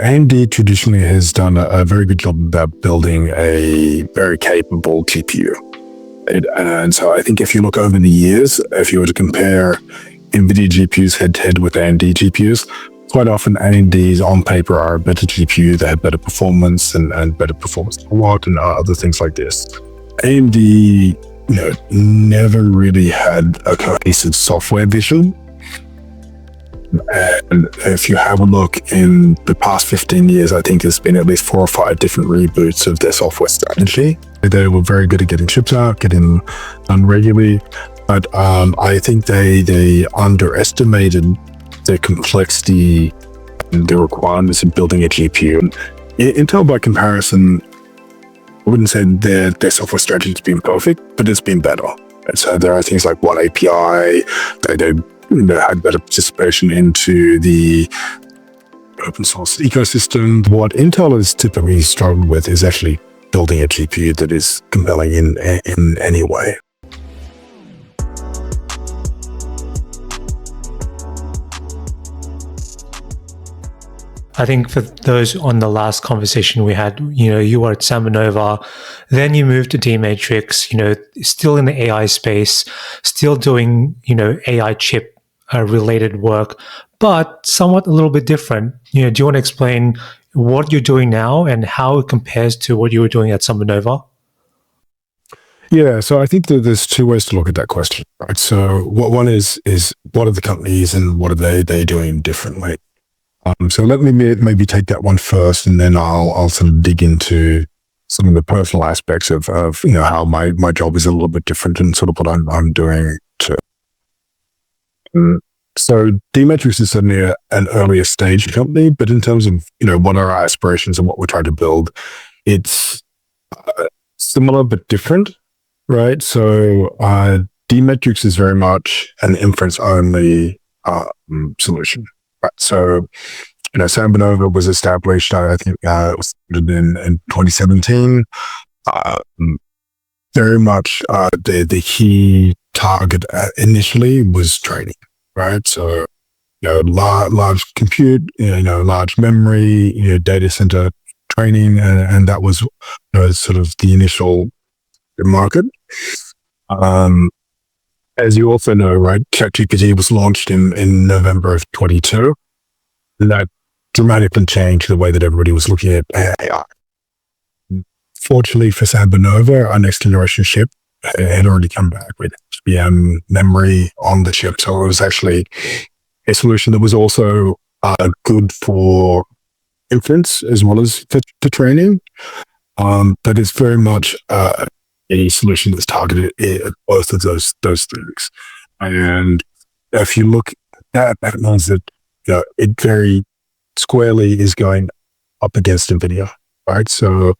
AMD traditionally has done a very good job about building a very capable GPU. And so I think if you look over the years, if you were to compare Nvidia GPUs head-to-head with AMD GPUs, quite often AMDs on paper are a better GPU. They have better performance and better performance per watt and other things like this. AMD, never really had a cohesive software vision. And if you have a look in the past 15 years, I think there's been at least 4 or 5 different reboots of their software strategy. They were very good at getting chips out, getting them done regularly. But I think they underestimated the complexity and the requirements of building a GPU. Intel, by comparison, I wouldn't say their software strategy has been perfect, but it's been better. And so there are things like One API. They had better participation into the open source ecosystem. What Intel has typically struggled with is actually building a GPU that is compelling in any way. I think for those on the last conversation we had, you were at SambaNova, then you moved to D-Matrix, still in the AI space, still doing, AI chip related work, but somewhat a little bit different. Do you want to explain what you're doing now and how it compares to what you were doing at SambaNova? Yeah, so I think that there's 2 ways to look at that question, right? So one is what are the companies and what are they doing differently? So let me maybe take that one first, and then I'll sort of dig into some of the personal aspects of how my job is a little bit different and sort of what I'm doing too. So D-Matrix is certainly an earlier stage company, but in terms of what are our aspirations and what we're trying to build, it's similar but different, right? So D-Matrix is very much an inference only solution. Right. So, SambaNova was established, I think it was in 2017. Very much the key target initially was training, right? So, large compute, large memory, data center training, and that was sort of the initial market. As you also know, right, ChatGPT was launched in November of 22. And that dramatically changed the way that everybody was looking at AI. Fortunately for SambaNova, our next generation chip had already come back with HBM memory on the chip. So it was actually a solution that was also good for inference as well as for training. But it's very much a solution that's targeted at both of those things. And if you look at that means that it very squarely is going up against Nvidia, right? So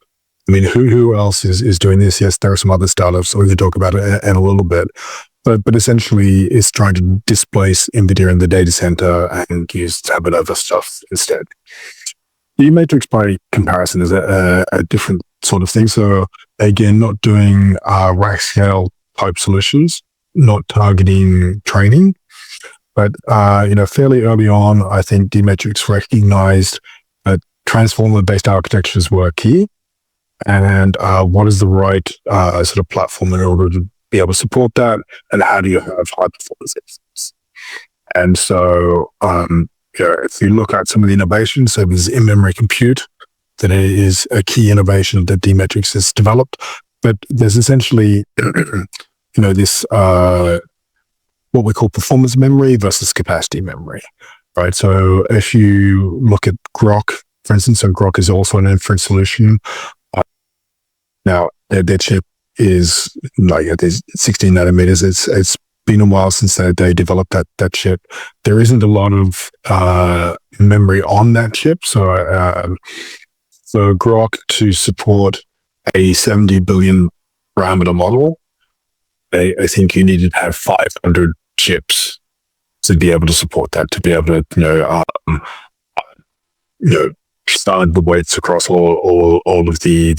I mean, who else is doing this? Yes, there are some other startups we can talk about it in a little bit, but essentially it's trying to displace Nvidia in the data center and use SambaNova stuff instead. D-Matrix, by comparison, is a different sort of thing. So again, not doing rack scale type solutions, not targeting training, but fairly early on, I think D-Matrix recognized that transformer-based architectures were key, and what is the right sort of platform in order to be able to support that, and how do you have high performance instances? And so if you look at some of the innovations, so there's in-memory compute, that is a key innovation that D-Matrix has developed. But there's essentially, this what we call performance memory versus capacity memory, right? So if you look at Grok, for instance, so Grok is also an inference solution. Now their chip is like there's 16 nanometers. It's been a while since they developed that chip. There isn't a lot of memory on that chip, so Grok to support a 70 billion parameter model, I think you needed to have 500 chips to be able to support that, to be able to start the weights across all of the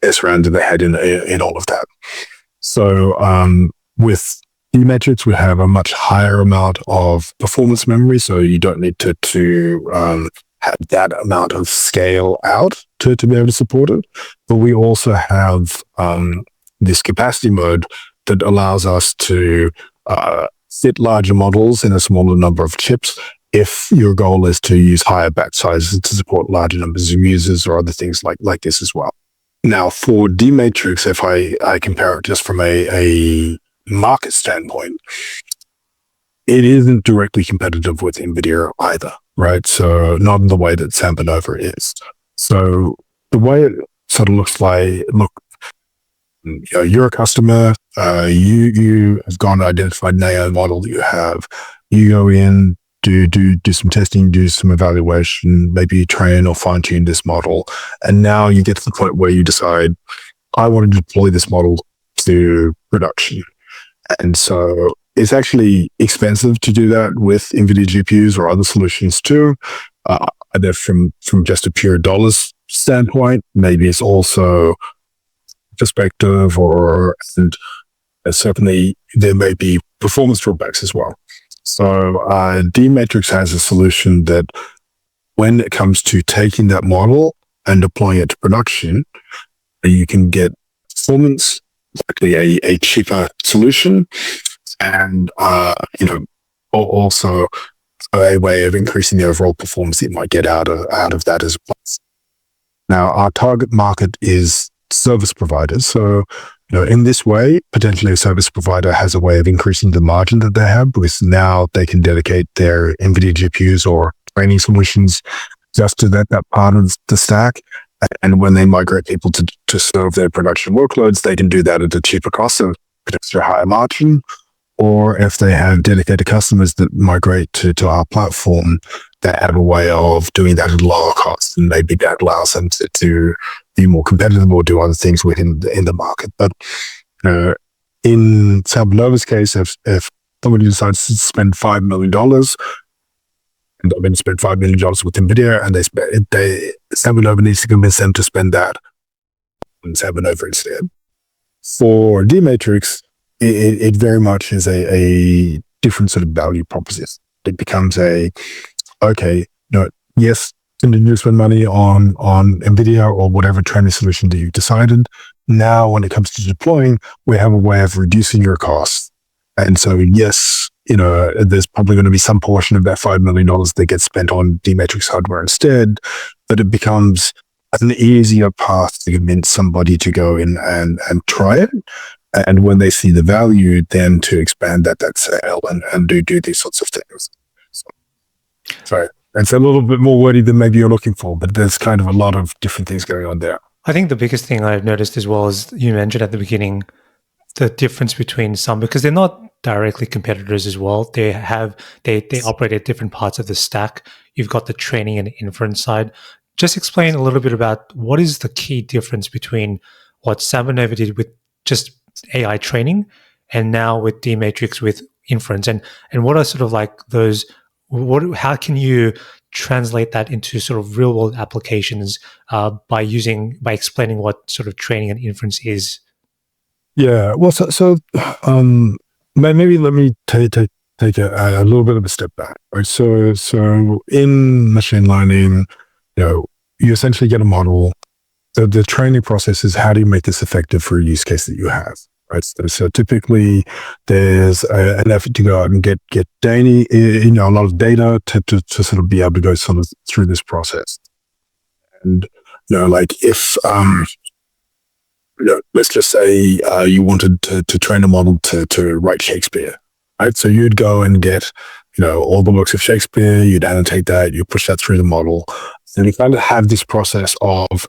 SRAM that they had in all of that. So with D-Matrix, we have a much higher amount of performance memory, so you don't need to have that amount of scale out to be able to support it. But we also have this capacity mode that allows us to fit larger models in a smaller number of chips if your goal is to use higher batch sizes to support larger numbers of users or other things like this as well. Now, for D-Matrix, if I compare it just from a market standpoint, it isn't directly competitive with Nvidia either, right? So not in the way that Sampanova is. So the way it sort of looks like, you're a customer, you have gone and identified an AI model that you have. You go in, do some testing, do some evaluation, maybe train or fine tune this model. And now you get to the point where you decide, I want to deploy this model to production. And so it's actually expensive to do that with NVIDIA GPUs or other solutions too. Either from just a pure dollars standpoint, maybe it's also perspective, and certainly there may be performance drawbacks as well. So D-Matrix has a solution that when it comes to taking that model and deploying it to production, you can get performance, likely a cheaper solution, and also a way of increasing the overall performance that you might get out of that as well. Now, our target market is service providers. So, in this way, potentially a service provider has a way of increasing the margin that they have, because now they can dedicate their NVIDIA GPUs or training solutions just to that part of the stack. And when they migrate people to serve their production workloads, they can do that at a cheaper cost, so potentially a higher margin. Or if they have dedicated customers that migrate to our platform, they have a way of doing that at a lower cost, and maybe that allows them to be more competitive or do other things within the market. But in Sampanova's case, if somebody decides to spend $5 million, and they're going to spend $5 million with Nvidia, and Sampanova needs to convince them to spend that on Sampanova instead. For D-Matrix, it very much is a different sort of value proposition. It becomes yes, continue to spend money on Nvidia or whatever training solution that you've decided. Now, when it comes to deploying, we have a way of reducing your costs. And so, yes, there's probably going to be some portion of that $5 million that gets spent on D-Matrix hardware instead, but it becomes an easier path to convince somebody to go in and try it. And when they see the value, then to expand that sale and do these sorts of things. So it's a little bit more wordy than maybe you're looking for, but there's kind of a lot of different things going on there. I think the biggest thing I've noticed as well is you mentioned at the beginning the difference between some, because they're not directly competitors as well. They operate at different parts of the stack. You've got the training and inference side. Just explain a little bit about what is the key difference between what Sampanova did with just AI training and now with D-Matrix with inference, and what are sort of like those, how can you translate that into sort of real world applications by explaining what sort of training and inference is? Yeah, well, maybe let me take a little bit of a step back. Right? So in machine learning, you essentially get a model. The training process is, how do you make this effective for a use case that you have? Right. So typically, there's an effort to go out and get a lot of data to sort of be able to go sort of through this process. And like if let's just say you wanted to train a model to write Shakespeare, right? So you'd go and get all the works of Shakespeare, you'd annotate that, you push that through the model, and you kind of have this process of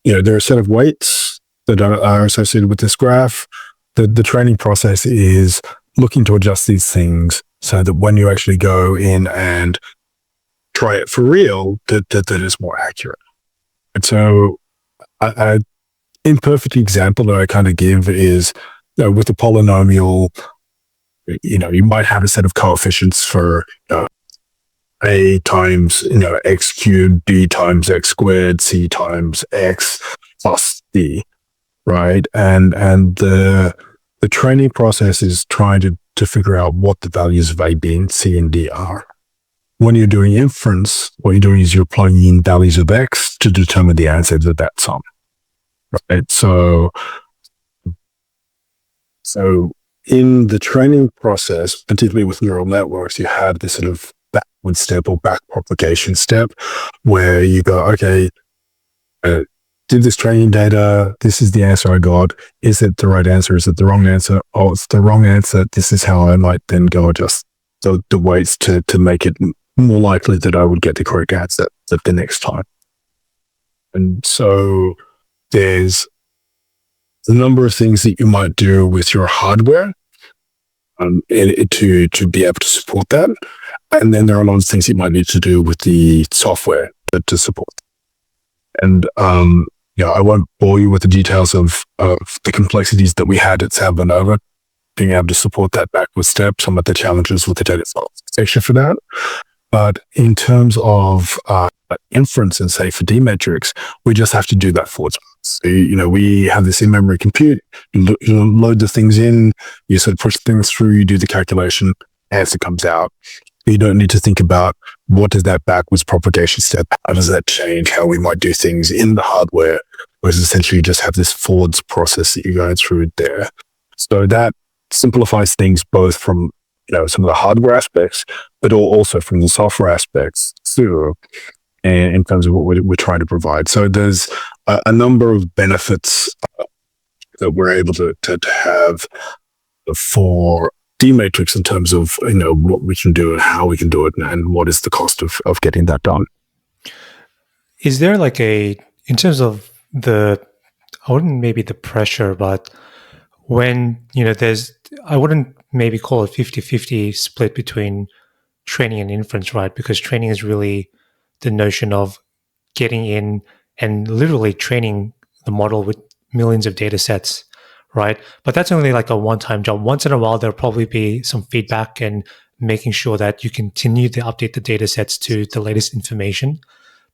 there are a set of weights that are associated with this graph. The training process is looking to adjust these things so that when you actually go in and try it for real, that is more accurate. And so an imperfect example that I kind of give is with a polynomial, you might have a set of coefficients for a times x cubed, b times x squared, c times x plus d. Right. And the training process is trying to figure out what the values of A, B, and C, and D are. when you're doing inference, what you're doing is you're plugging in values of X to determine the answer to that sum. Right? So in the training process, particularly with neural networks, you have this sort of backward step or back propagation step where you go, okay, did this training data, this is the answer I got. Is it the right answer? Is it the wrong answer? Oh, it's the wrong answer. This is how I might then go adjust the weights to make it more likely that I would get the correct answer the next time. And so there's a number of things that you might do with your hardware to be able to support that. And then there are a lot of things you might need to do with the software to support. And I won't bore you with the details of the complexities that we had at Salvanova, being able to support that backward step, some of the challenges with the data section for that. But in terms of inference and say for D matrix, we just have to do that 4 times. So, we have this in-memory compute, you load the things in, you sort of push things through, you do the calculation, answer comes out. You don't need to think about what does that backwards propagation step, how does that change how we might do things in the hardware, whereas essentially you just have this forwards process that you're going through there. So that simplifies things both from some of the hardware aspects, but also from the software aspects too, and in terms of what we're trying to provide. So there's a number of benefits that we're able to have for D-Matrix in terms of what we can do and how we can do it and what is the cost of getting that done. Is there in terms of I wouldn't maybe the pressure, but when I wouldn't maybe call it 50-50 split between training and inference, right? Because training is really the notion of getting in and literally training the model with millions of data sets, right? But that's only like a one-time job. Once in a while, there'll probably be some feedback and making sure that you continue to update the data sets to the latest information.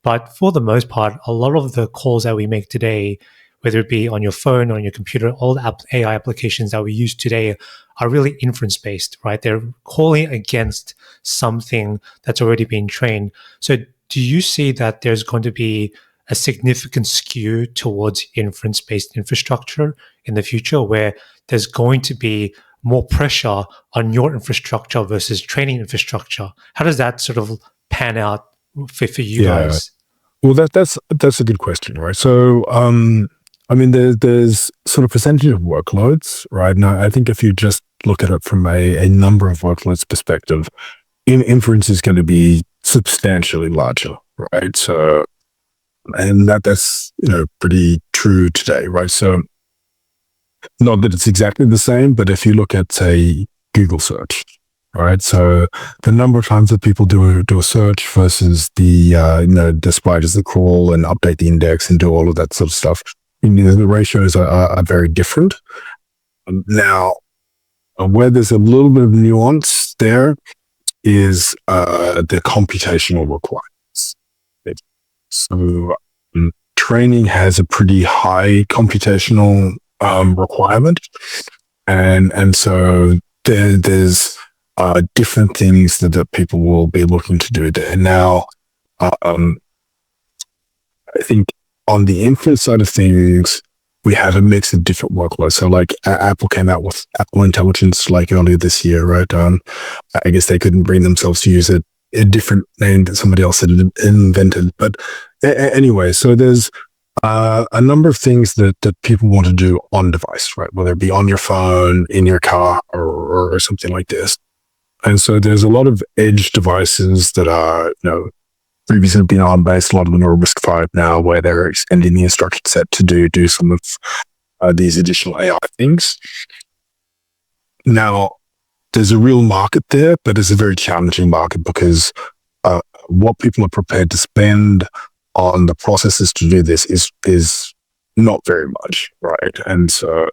But for the most part, a lot of the calls that we make today, whether it be on your phone or on your computer, all the AI applications that we use today are really inference-based, right? They're calling against something that's already been trained. So do you see that there's going to be a significant skew towards inference-based infrastructure in the future where there's going to be more pressure on your infrastructure versus training infrastructure? How does that sort of pan out for you guys? Well, that's a good question, right? So, there's sort of percentage of workloads, right? Now, I think if you just look at it from a number of workloads perspective, inference is going to be substantially larger, right? So, and that's pretty true today, right? So, not that it's exactly the same, but if you look at say Google search, right? So the number of times that people do a search versus the spiders that crawl and update the index and do all of that sort of stuff, the ratios are very different. Now, where there's a little bit of nuance there is the computational requirements. So training has a pretty high computational requirement, and so there's different things that people will be looking to do there. Now, I think on the inference side of things, we have a mix of different workloads. So like Apple came out with Apple Intelligence earlier this year, right? I guess they couldn't bring themselves to use a different name that somebody else had invented. But anyway, so there's a number of things that people want to do on device, right? Whether it be on your phone, in your car, or something like this. And so there's a lot of edge devices that are, previously been ARM-based. A lot of them are RISC-V now, where they're extending the instruction set to do some of these additional AI things. Now, there's a real market there, but it's a very challenging market because what people are prepared to spend on the processes to do this is not very much, right? And so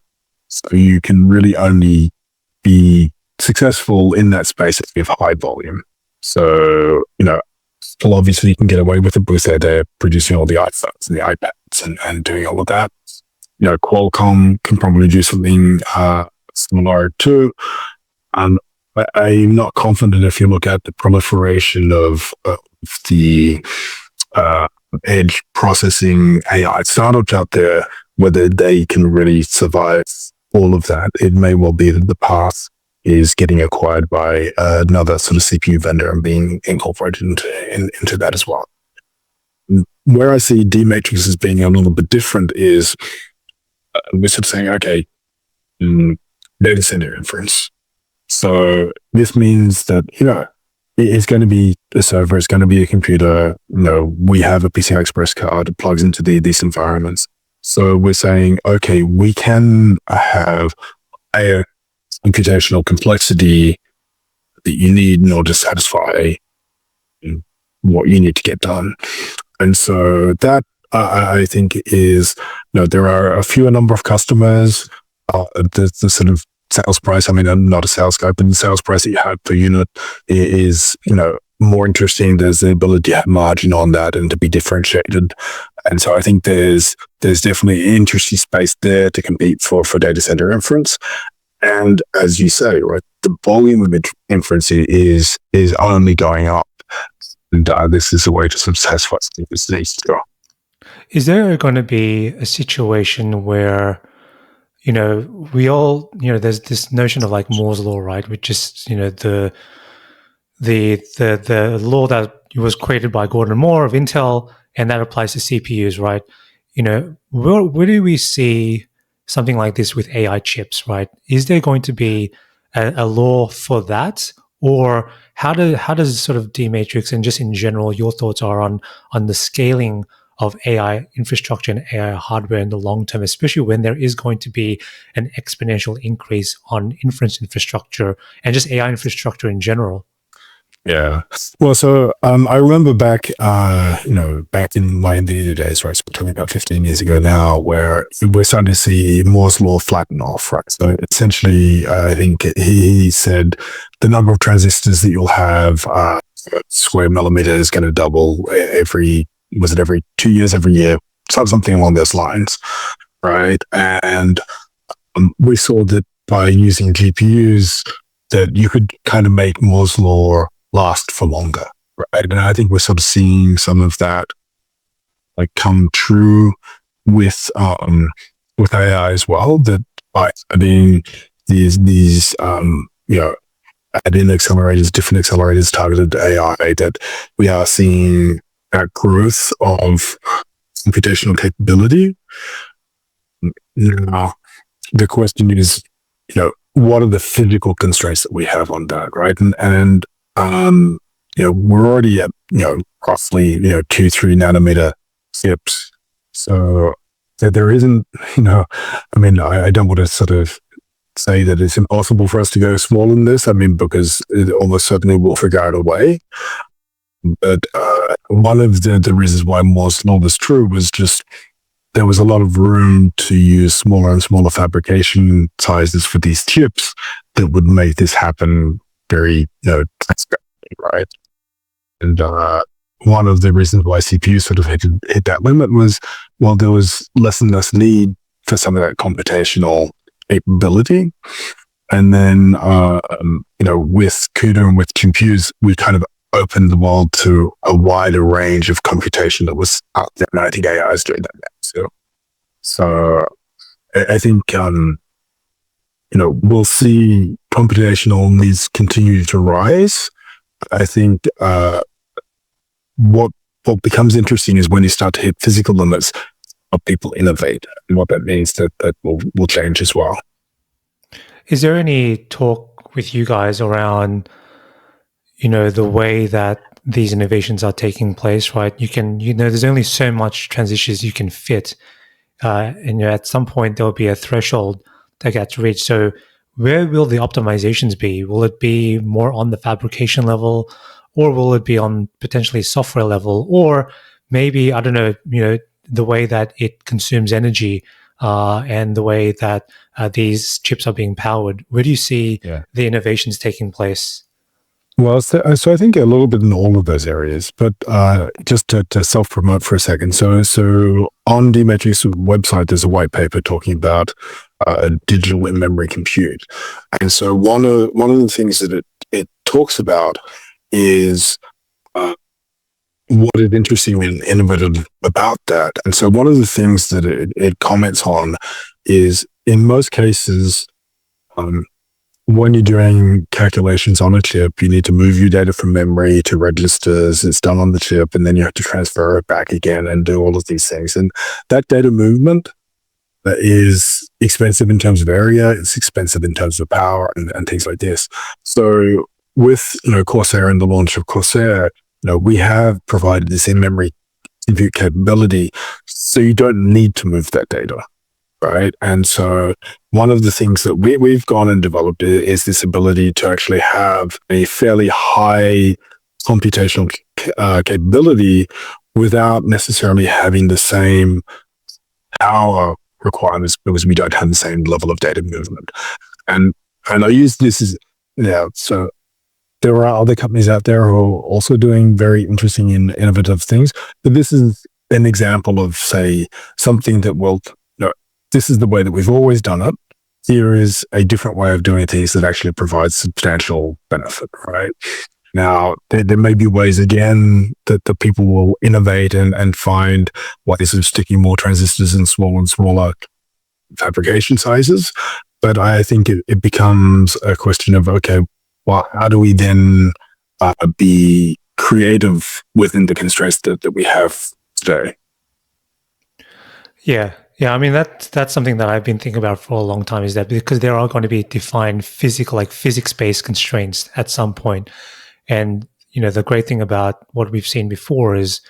you can really only be successful in that space if you have high volume. So, still obviously you can get away with it because they're producing all the iPhones and the iPads and doing all of that. Qualcomm can probably do something similar too. But I'm not confident if you look at the proliferation of the edge processing AI startups out there, whether they can really survive all of that. It may well be that the path is getting acquired by another sort of CPU vendor and being incorporated into that as well. Where I see D-Matrix as being a little bit different is we're sort of saying, okay, data center inference. So this means that, it's going to be a server, it's going to be a computer. We have a PCI Express card, it plugs into these environments. So we're saying, okay, we can have a computational complexity that you need in order to satisfy what you need to get done. And so that I think is, there are a number of customers. The sort of sales price, I mean, I'm not a sales guy, but the sales price that you have per unit is, more interesting. There's the ability to have margin on that and to be differentiated. And so I think there's definitely an interesting space there to compete for data center inference. And as you say, right, the volume of inference is only going up. And this is a way to sort of satisfy this needs to go. Is there going to be a situation where, we all, there's this notion of like Moore's law, right? Which is, the law that was created by Gordon Moore of Intel, and that applies to CPUs, right? Where do we see something like this with AI chips, right? Is there going to be a law for that? Or how does sort of D-Matrix and just in general, your thoughts are on the scaling of AI infrastructure and AI hardware in the long term, especially when there is going to be an exponential increase on inference infrastructure and just AI infrastructure in general? Yeah. Well, so I remember back in my Nvidia days, right? So we're talking about 15 years ago now, where we're starting to see Moore's law flatten off, right? So essentially, I think he said the number of transistors that you'll have square millimeter is going to double every 2 years, every year, something along those lines, right? And we saw that by using GPUs, that you could kind of make Moore's law last for longer, right? And I think we're sort of seeing some of that like come true with AI as well. That by adding these add-in accelerators, different accelerators targeted to AI, that we are seeing that growth of computational capability. Now, the question is, what are the physical constraints that we have on that, right? And we're already at, roughly, 2-3 nanometer chips. So there isn't, I don't want to sort of say that it's impossible for us to go small in this. Because it almost certainly will figure out a way. But one of the reasons why Moore's law was true was just there was a lot of room to use smaller and smaller fabrication sizes for these chips that would make this happen very, right? And one of the reasons why CPUs sort of hit that limit was, well, there was less and less need for some of that computational capability. And then, with CUDA and with computes, we kind of opened the world to a wider range of computation that was out there. And I think AI is doing that now. So I think, we'll see computational needs continue to rise. I think what becomes interesting is when you start to hit physical limits, how people innovate, and what that means that will change as well. Is there any talk with you guys around, the way that these innovations are taking place, right? You can, there's only so much transitions you can fit. And at some point there'll be a threshold that gets reached. So where will the optimizations be? Will it be more on the fabrication level, or will it be on potentially software level, or maybe, I don't know, the way that it consumes energy and the way that these chips are being powered? Where do you see the innovations taking place? Well, so I think a little bit in all of those areas, but just to self-promote for a second. So on D-Matrix website, there's a white paper talking about digital in-memory compute. And so one of the things that it talks about is what is interesting and innovative about that. And so one of the things that it comments on is, in most cases, when you're doing calculations on a chip, you need to move your data from memory to registers. It's done on the chip, and then you have to transfer it back again and do all of these things. And that data movement is expensive in terms of area. It's expensive in terms of power and things like this. So with Corsair and the launch of Corsair, we have provided this in-memory compute capability, so you don't need to move that data. Right. And so one of the things that we've gone and developed is this ability to actually have a fairly high computational capability without necessarily having the same power requirements, because we don't have the same level of data movement. And I use this as, so there are other companies out there who are also doing very interesting and innovative things, but this is an example of, say, something that will, this is the way that we've always done it. Here is a different way of doing things that actually provides substantial benefit, right? Now, there may be ways, again, that the people will innovate and find ways of sticking more transistors in smaller and smaller fabrication sizes. But I think it becomes a question of, okay, well, how do we then be creative within the constraints that we have today? Yeah. I mean, that's something that I've been thinking about for a long time, is that because there are going to be defined physics-based constraints at some point. And, the great thing about what we've seen before is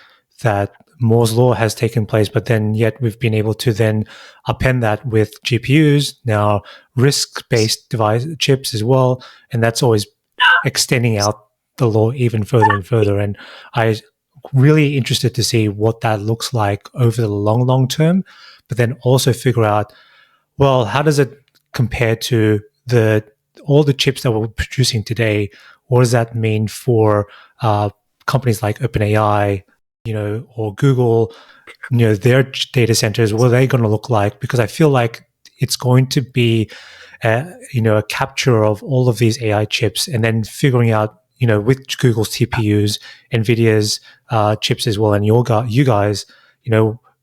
that Moore's law has taken place, but then yet we've been able to then append that with GPUs, now RISC-based device chips as well. And that's always extending out the law even further and further. And I'm really interested to see what that looks like over the long term, but then also figure out, well, how does it compare to all the chips that we're producing today? What does that mean for companies like OpenAI, or Google, their data centers? What are they going to look like? Because I feel like it's going to be, a capture of all of these AI chips, and then figuring out, with Google's TPUs, Nvidia's chips as well, and you guys,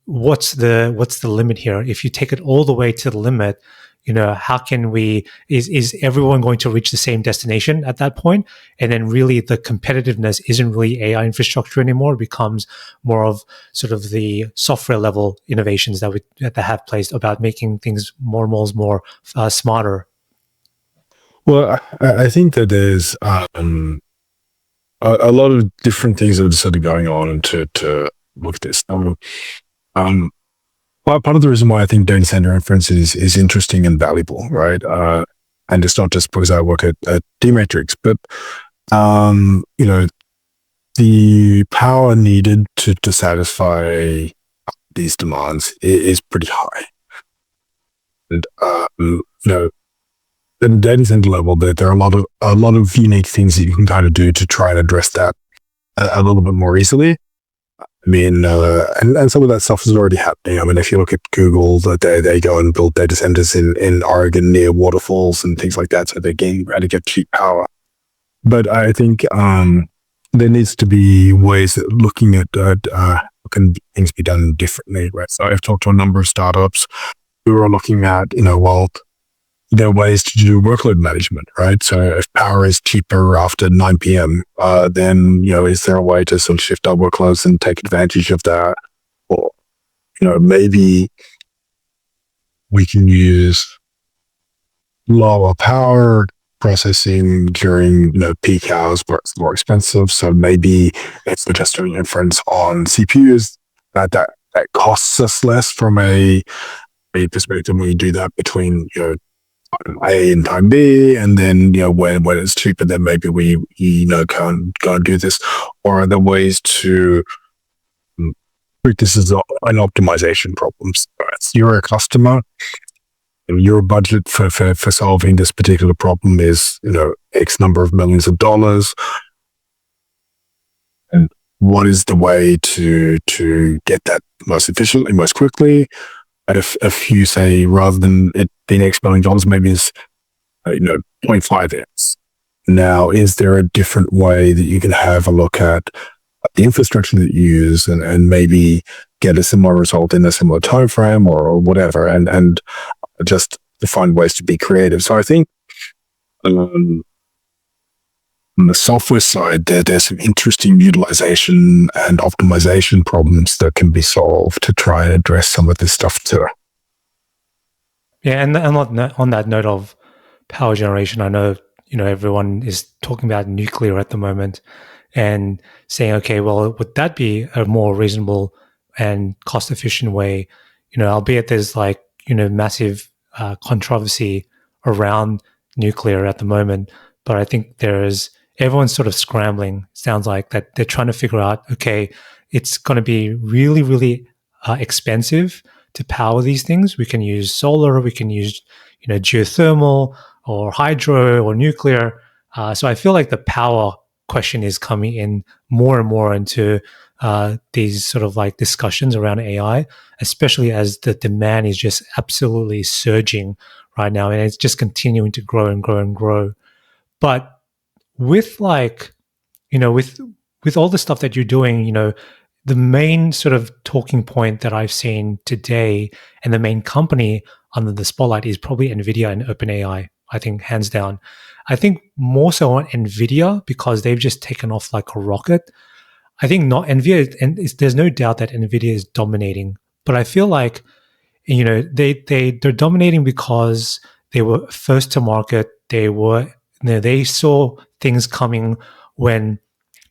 what's the limit here? If you take it all the way to the limit, how can is everyone going to reach the same destination at that point? And then really the competitiveness isn't really AI infrastructure anymore. It becomes more of sort of the software level innovations that have placed about making things more smarter. Well, I think that there's a lot of different things that are sort of going on to look at this. Part of the reason why I think data center inference is interesting and valuable, right? And it's not just because I work at D-Matrix, but the power needed to satisfy these demands is pretty high. And at the data center level, there are a lot of unique things that you can kind of do to try and address that a little bit more easily. I mean, and some of that stuff is already happening. I mean, if you look at Google, they go and build data centers in Oregon near waterfalls and things like that, so they try to get cheap power. But I think there needs to be ways of looking at how can things be done differently, right? So I've talked to a number of startups who are looking at, well, there are ways to do workload management, right? So if power is cheaper after 9 p.m., then, is there a way to sort of shift our workloads and take advantage of that? Or, maybe we can use lower power processing during, peak hours where it's more expensive. So maybe it's just doing inference on CPUs that costs us less from a perspective when we do that between, A and time B, and then when it's cheaper, then maybe we can go and do this. Or are there ways to treat this as an optimization problem? So you're a customer, and your budget for solving this particular problem is X number of millions of dollars, and what is the way to get that most efficiently, most quickly? at a few, say, rather than it being X billion dollars, maybe it's, 0.5x. Now, is there a different way that you can have a look at the infrastructure that you use and maybe get a similar result in a similar time frame or whatever, and just to find ways to be creative? So I think on the software side, there's some interesting utilization and optimization problems that can be solved to try and address some of this stuff too. Yeah, and on that note of power generation, I know everyone is talking about nuclear at the moment and saying, okay, well, would that be a more reasonable and cost efficient way? Albeit there's massive controversy around nuclear at the moment, but I think everyone's sort of scrambling. Sounds like that they're trying to figure out, okay, it's going to be really, really expensive to power these things. We can use solar, we can use geothermal or hydro or nuclear. So I feel like the power question is coming in more and more into these sort of like discussions around AI, especially as the demand is just absolutely surging right now, and it's just continuing to grow and grow and grow. But with with all the stuff that you're doing, the main sort of talking point that I've seen today and the main company under the spotlight is probably Nvidia and OpenAI. I think hands down. I think more so on Nvidia because they've just taken off like a rocket. I think not Nvidia, and there's no doubt that Nvidia is dominating. But I feel like they're dominating because they were first to market. They saw things coming when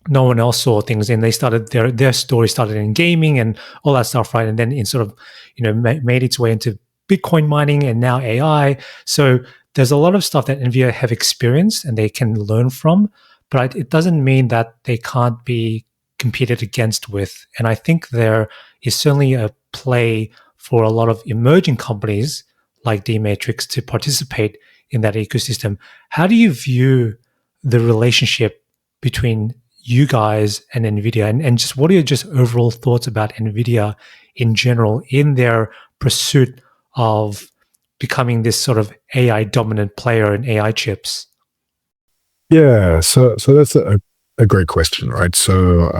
no one else saw things, and they started their story started in gaming and all that stuff, right? And then it sort of made its way into Bitcoin mining and now AI. So there's a lot of stuff that Nvidia have experienced and they can learn from, but it doesn't mean that they can't be competed against with. And I think there is certainly a play for a lot of emerging companies like D-Matrix to participate in that ecosystem. How do you view the relationship between you guys and Nvidia, and just what are your just overall thoughts about Nvidia in general in their pursuit of becoming this sort of AI dominant player in AI chips? Yeah, so that's a great question, right? So,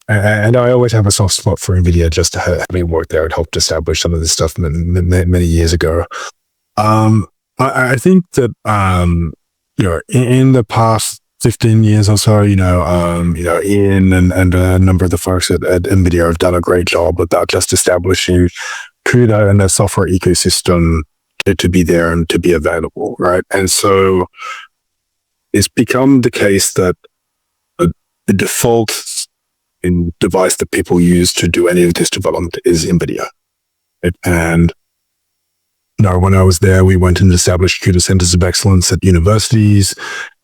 and I always have a soft spot for Nvidia, just having worked there. It helped establish some of this stuff many years ago. I think that in the past 15 years or so, Ian and a number of the folks at Nvidia have done a great job about just establishing CUDA and the software ecosystem to be there and to be available, right? And so it's become the case that the default in device that people use to do any of this development is Nvidia. And when I was there, we went and established CUDA centers of excellence at universities.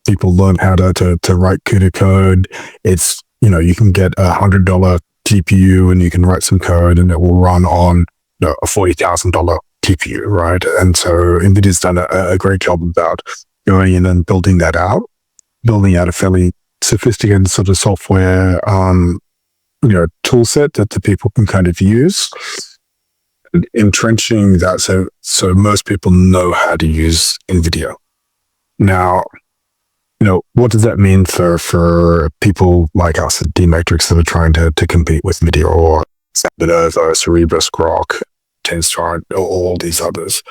People learn how to write CUDA code. It's, you can get $100 GPU and you can write some code and it will run on a $40,000 GPU, right? And so NVIDIA's done a great job about going in and building that out, building out a fairly sophisticated sort of software, tool set that the people can kind of use, and entrenching that so most people know how to use NVIDIA. Now, what does that mean for people like us at D-Matrix that are trying to compete with NVIDIA or Sabinova, Cerebras, Grok, Tenstor, all these others?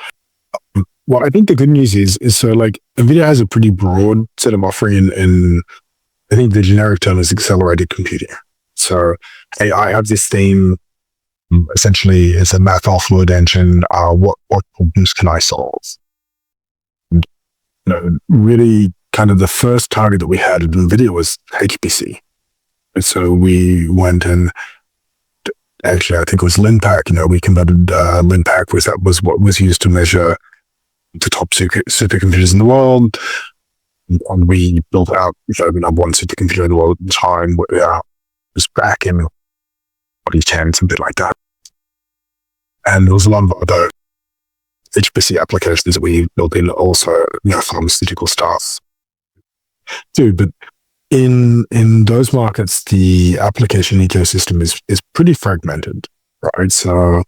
Well, I think the good news is so like NVIDIA has a pretty broad set of offering in I think the generic term is accelerated computing. So, hey, I have this theme. Essentially, it's a math offload engine. What problems can I solve? Really kind of the first target that we had at NVIDIA was HPC. And so we went and actually, I think it was LinPack. We converted LinPack, that was what was used to measure the top supercomputers in the world. And we built out the number one supercomputer in the world at the time. It was back in 2010, something like that. And there was a lot of other HPC applications that we built in, also pharmaceutical stuff too. But in those markets, the application ecosystem is pretty fragmented, right? So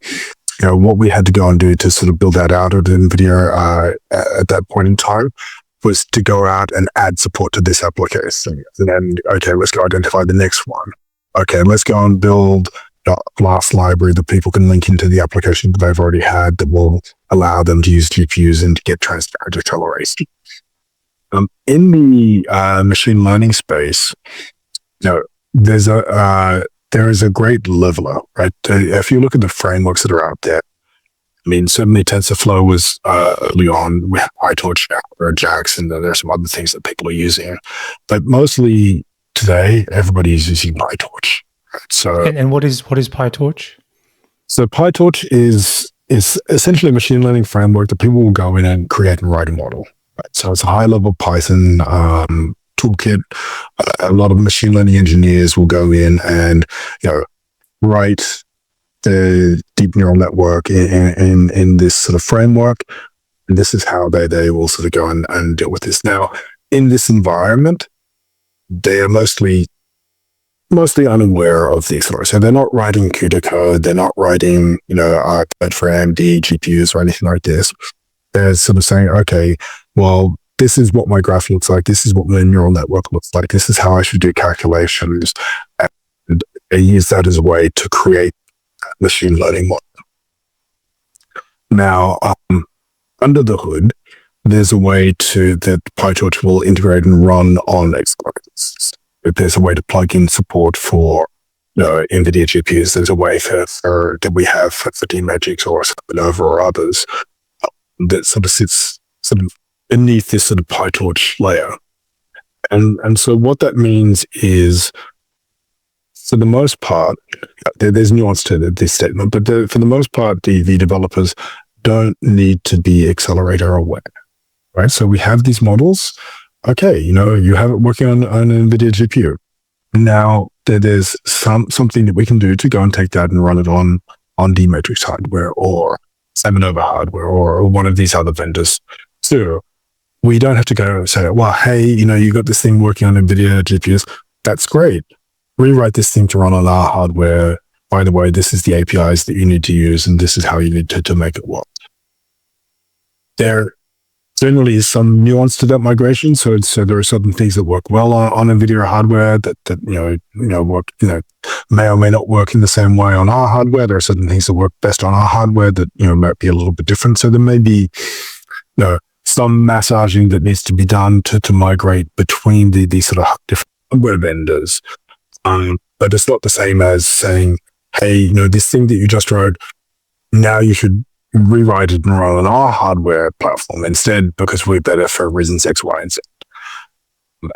what we had to go and do to sort of build that out at Nvidia at that point in time was to go out and add support to this application. And then, okay, let's go identify the next one. Okay, let's go and build a class library that people can link into the application that they've already had that will allow them to use GPUs and to get transparent acceleration. In the machine learning space, there is a great leveler, right? If you look at the frameworks that are out there, I mean, certainly TensorFlow was early on. We have PyTorch now, or JAX, and then there's some other things that people are using. But mostly today, everybody's using PyTorch. Right? So, and what is PyTorch? So PyTorch is essentially a machine learning framework that people will go in and create and write a model. Right? So it's a high-level Python toolkit. A lot of machine learning engineers will go in and write the deep neural network in this sort of framework. And this is how they will sort of go and deal with this. Now, in this environment, they are mostly unaware of the accelerator. So they're not writing CUDA code. They're not writing, code for AMD GPUs or anything like this. They're sort of saying, okay, well, this is what my graph looks like. This is what my neural network looks like. This is how I should do calculations. And they use that as a way to create a machine learning model. Now, under the hood, there's a way that PyTorch will integrate and run on accelerators. There's a way to plug in support for NVIDIA GPUs. There's a way for that we have for D-Matrix or Nova or others that sort of sits sort of beneath this sort of PyTorch layer. And so what that means is, for the most part, there's nuance to this statement, but for the most part, the developers don't need to be accelerator aware, right? So we have these models. Okay, you have it working on an NVIDIA GPU. Now there's something that we can do to go and take that and run it on D-Matrix hardware or Nova hardware or one of these other vendors. So we don't have to go and say, well, hey, you got this thing working on NVIDIA GPUs. That's great. Rewrite this thing to run on our hardware. By the way, this is the APIs that you need to use, and this is how you need to make it work. There generally is some nuance to that migration. So there are certain things that work well on NVIDIA hardware that work, may or may not work in the same way on our hardware. There are certain things that work best on our hardware that, might be a little bit different. So there may be, some massaging that needs to be done to migrate between the sort of different hardware vendors. But it's not the same as saying, hey, this thing that you just wrote, now you should rewrite it and run on our hardware platform instead because we're better for reasons X, Y, and Z.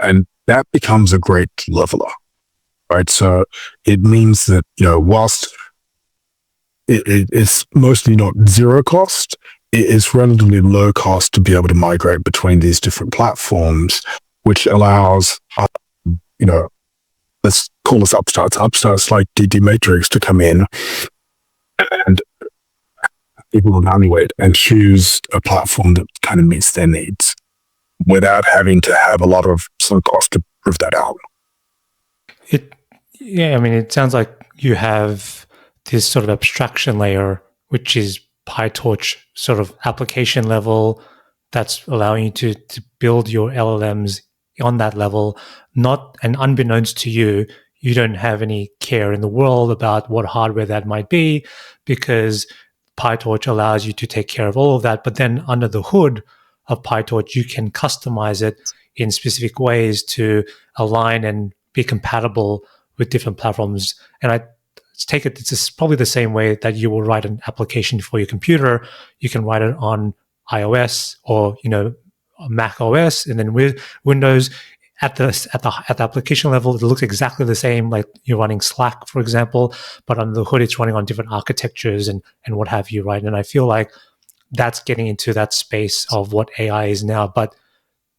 And that becomes a great leveler, right? So it means that, whilst it's mostly not zero cost, it is relatively low cost to be able to migrate between these different platforms, which allows, let's call us upstarts like D-Matrix to come in and people evaluate and choose a platform that kind of meets their needs without having to have a lot of sunk cost to prove that out. It sounds like you have this sort of abstraction layer, which is PyTorch sort of application level that's allowing you to build your LLMs on that level, and unbeknownst to you, you don't have any care in the world about what hardware that might be because PyTorch allows you to take care of all of that. But then under the hood of PyTorch, you can customize it in specific ways to align and be compatible with different platforms. And I take it, it's probably the same way that you will write an application for your computer. You can write it on iOS or, Mac OS, and then with Windows. At the application level, it looks exactly the same, like you're running Slack, for example, but under the hood, it's running on different architectures and what have you, right? And I feel like that's getting into that space of what AI is now. But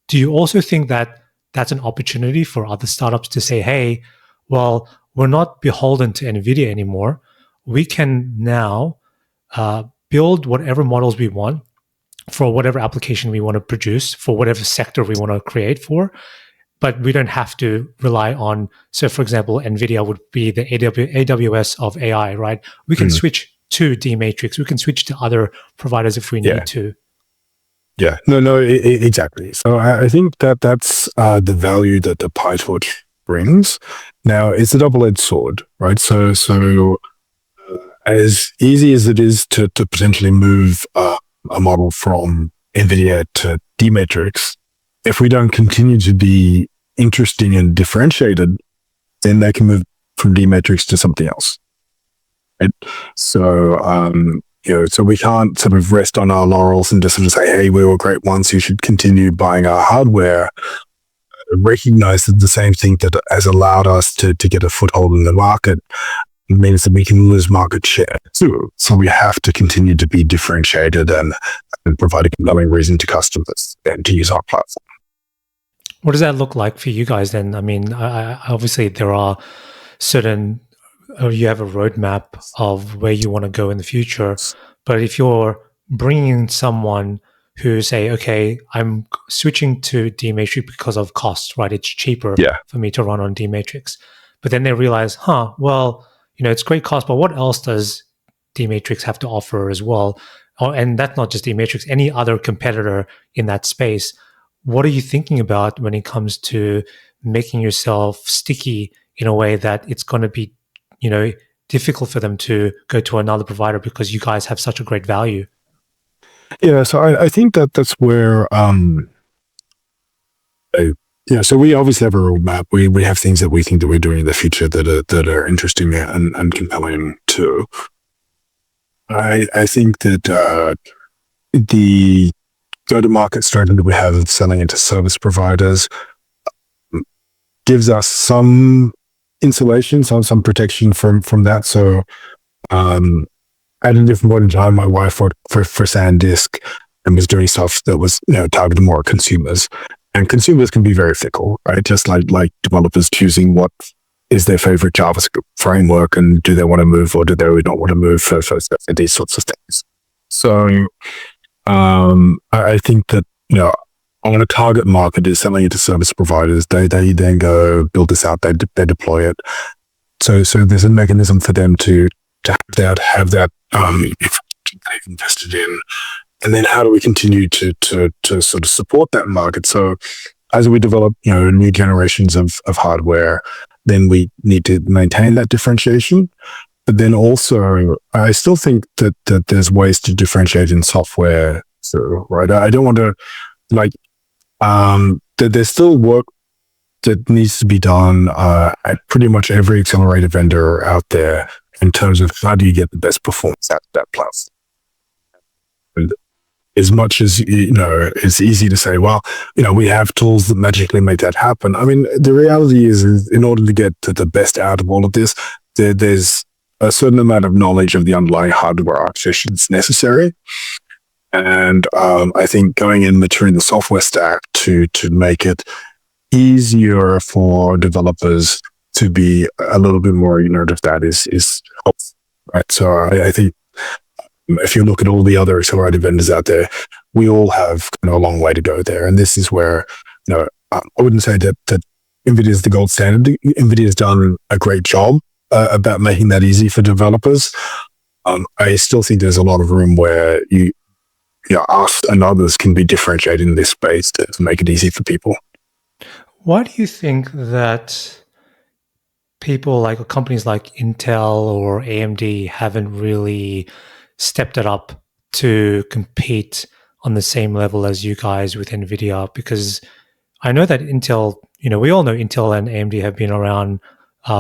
do you also think that that's an opportunity for other startups to say, hey, well, we're not beholden to NVIDIA anymore. We can now build whatever models we want for whatever application we want to produce, for whatever sector we want to create for. But we don't have to rely on, so for example, NVIDIA would be the AWS of AI, right? We can switch to D-Matrix. We can switch to other providers if we need to. Yeah, exactly. So I think that's the value that the PyTorch brings. Now, it's a double-edged sword, right? So as easy as it is to potentially move a model from Nvidia to D-Matrix, if we don't continue to be interesting and differentiated, then they can move from D-Matrix to something else. Right? So, so we can't sort of rest on our laurels and just sort of say, hey, we were great once, you should continue buying our hardware. Recognize that the same thing that has allowed us to get a foothold in the market means that we can lose market share too. So we have to continue to be differentiated and provide a compelling reason to customers and to use our platform. What does that look like for you guys then? I mean, obviously there are certain, you have a roadmap of where you want to go in the future. But if you're bringing someone who say, okay, I'm switching to D-Matrix because of cost, right? It's cheaper for me to run on D-Matrix. But then they realize, well, it's great cost, but what else does D-Matrix have to offer as well? And that's not just D-Matrix, any other competitor in that space. What are you thinking about when it comes to making yourself sticky in a way that it's going to be, difficult for them to go to another provider because you guys have such a great value? Yeah, so I think that's where, so we obviously have a roadmap. We have things that we think that we're doing in the future that are interesting and compelling too. I think that the go-to-market strategy that we have of selling into service providers gives us some insulation, some protection from that. So at a different point in time, my wife worked for SanDisk and was doing stuff that was targeted more at consumers. And consumers can be very fickle, right? Just like developers choosing what is their favorite JavaScript framework and do they want to move or do they not want to move for these sorts of things. So I think that, on a target market is selling it to service providers. They then go build this out, they deploy it. So there's a mechanism for them to have that they've invested in. And then how do we continue to sort of support that market? So as we develop, new generations of hardware, then we need to maintain that differentiation. But then also, I still think that there's ways to differentiate in software. So, right, I don't want to that there's still work that needs to be done at pretty much every accelerator vendor out there in terms of how do you get the best performance out of that platform. And as much as, it's easy to say, well, we have tools that magically make that happen. I mean, the reality is in order to get to the best out of all of this, there's a certain amount of knowledge of the underlying hardware architecture that's necessary. And I think going in maturing the software stack to make it easier for developers to be a little bit more ignorant of that is helpful, right? So I think if you look at all the other accelerator vendors out there, we all have a long way to go there. And this is where, I wouldn't say that NVIDIA is the gold standard. NVIDIA has done a great job about making that easy for developers. I still think there's a lot of room where us and others can be differentiated in this space to make it easy for people. Why do you think that people like companies like Intel or AMD haven't really stepped it up to compete on the same level as you guys with Nvidia? Because I know that Intel, we all know Intel and AMD have been around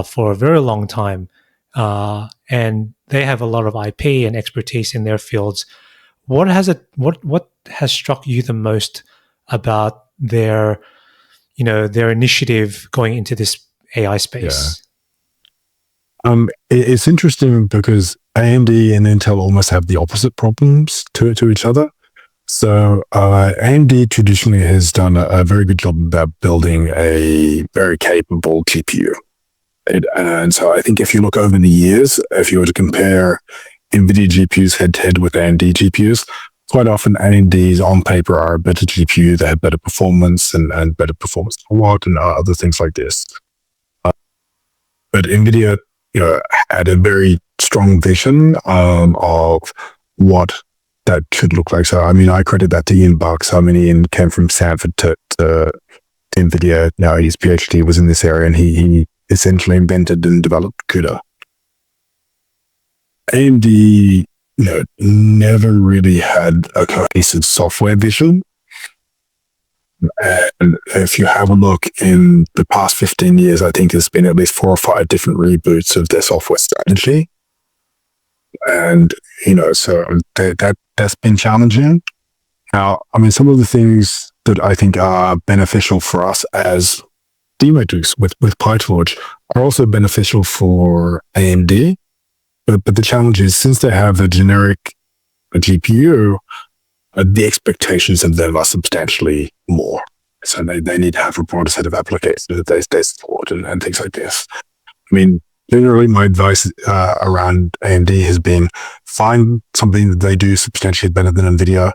for a very long time, and they have a lot of IP and expertise in their fields. What has struck you the most about their initiative going into this AI space? Yeah. It's interesting because AMD and Intel almost have the opposite problems to each other. So AMD traditionally has done a very good job about building a very capable GPU. And so I think if you look over the years, if you were to compare NVIDIA GPUs head-to-head with AMD GPUs, quite often AMDs on paper are a better GPU. They have better performance and better performance per watt and other things like this. But NVIDIA, had a very strong vision of what that should look like. So, I mean, I credit that to Ian Bucks. I mean, Ian came from Stanford to Nvidia. Now his PhD was in this area, and he essentially invented and developed CUDA. AMD, never really had a cohesive software vision. And if you have a look in the past 15 years, I think there's been at least 4 or 5 different reboots of their software strategy. And, so that's been challenging. Now, I mean, some of the things that I think are beneficial for us as D-Matrix with PyTorch are also beneficial for AMD. But the challenge is, since they have a generic GPU, the expectations of them are substantially more. So they need to have a broader set of applications that they support and things like this. I mean, generally my advice around AMD has been find something that they do substantially better than Nvidia,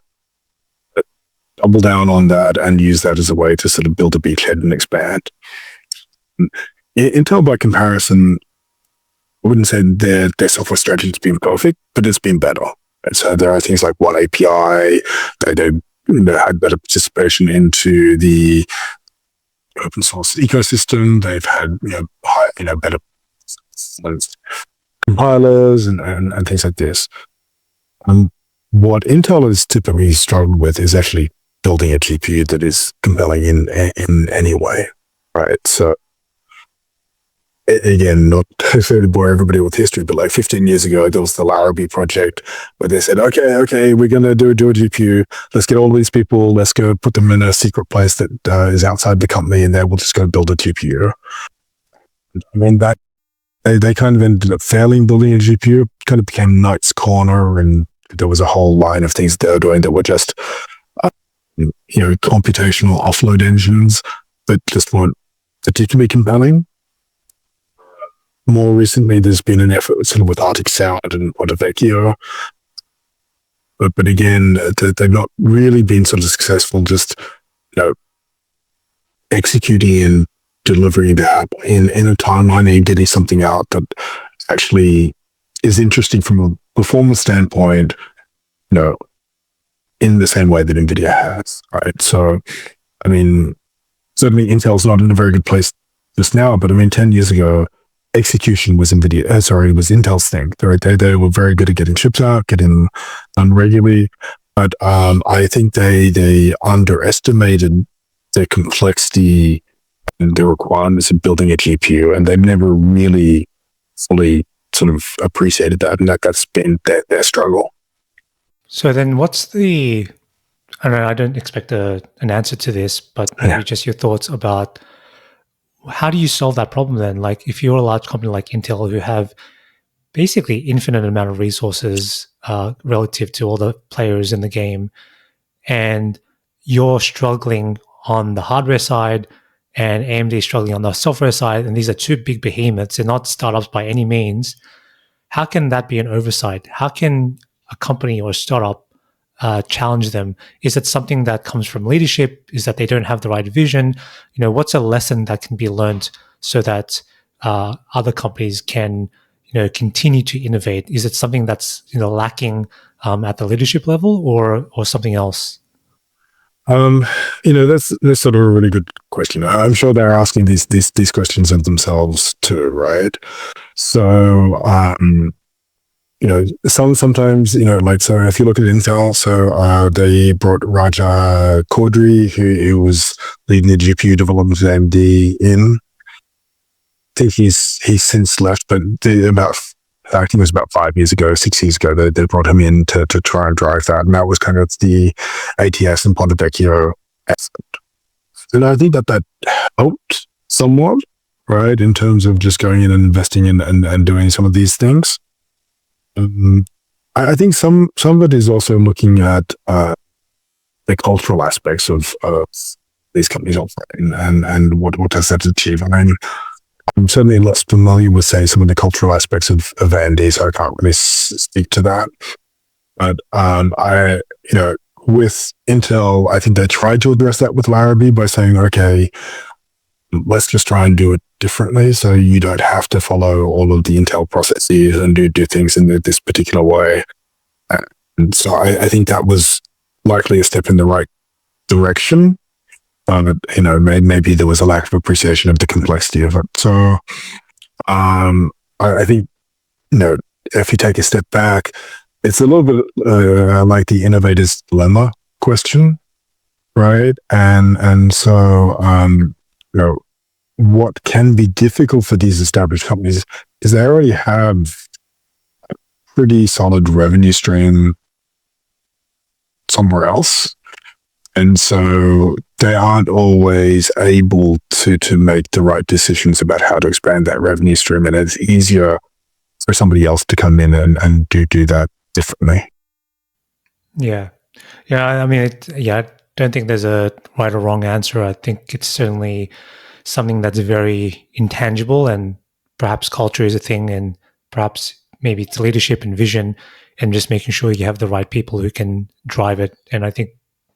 double down on that and use that as a way to sort of build a beachhead and expand. Intel, by comparison, I wouldn't say their software strategy has been perfect, but it's been better. And so there are things like One API. They had better participation into the open source ecosystem. They've had better compilers and things like this. What Intel has typically struggled with is actually building a GPU that is compelling in any way, right? So again, not to bore everybody with history, but like 15 years ago, there was the Larrabee project where they said, okay, we're going to do a GPU. Let's get all these people. Let's go put them in a secret place that is outside the company, and then we'll just go build a GPU. I mean, that they kind of ended up failing building a GPU. It kind of became Knight's Corner, and there was a whole line of things they were doing that were just, computational offload engines that just weren't particularly compelling. More recently, there's been an effort sort of with Arctic Sound and Vecchio. But again, they've not really been sort of successful just, executing and delivering that in a timeline and getting something out that actually is interesting from a performance standpoint, in the same way that Nvidia has, right? So, I mean, certainly Intel's not in a very good place just now, but I mean, 10 years ago, execution was was Intel's thing. They were very good at getting chips out, getting done regularly, but I think they underestimated the complexity and the requirements of building a GPU, and they've never really fully sort of appreciated that, and that's been their struggle. So then what's I don't expect an answer to this, but maybe just your thoughts about how do you solve that problem then? Like, if you're a large company like Intel who have basically infinite amount of resources relative to all the players in the game, and you're struggling on the hardware side and AMD is struggling on the software side, and these are two big behemoths, they're not startups by any means, how can that be an oversight? How can a company or a startup challenge them? Is it something that comes from leadership? Is that they don't have the right vision? What's a lesson that can be learned so that other companies can, continue to innovate? Is it something that's lacking at the leadership level, or something else? That's sort of a really good question. I'm sure they're asking these questions of themselves too, right? So, sometimes, so if you look at Intel, so they brought Raja Kodri, who was leading the GPU development at AMD in. I think he's since left, but I think it was about 5 years ago, 6 years ago, they brought him in to try and drive that. And that was kind of the ATS and Ponte Vecchio effort. And I think that helped somewhat, right, in terms of just going in and investing in and doing some of these things. I think some of it is also looking at the cultural aspects of these companies operating and what does that achieve. I mean, I'm certainly less familiar with, say, some of the cultural aspects of AMD, so I can't really speak to that. But with Intel, I think they tried to address that with Larrabee by saying, okay, let's just try and do it differently. So you don't have to follow all of the Intel processes and do things in this particular way. And so I think that was likely a step in the right direction. But, maybe there was a lack of appreciation of the complexity of it. So I think, if you take a step back, it's a little bit like the innovator's dilemma question, right? And so, what can be difficult for these established companies is they already have a pretty solid revenue stream somewhere else. And so they aren't always able to make the right decisions about how to expand that revenue stream. And it's easier for somebody else to come in and do that differently. Yeah. I mean, I don't think there's a right or wrong answer. I think it's certainly something that's very intangible, and perhaps culture is a thing, and perhaps maybe it's leadership and vision, and just making sure you have the right people who can drive it. And I think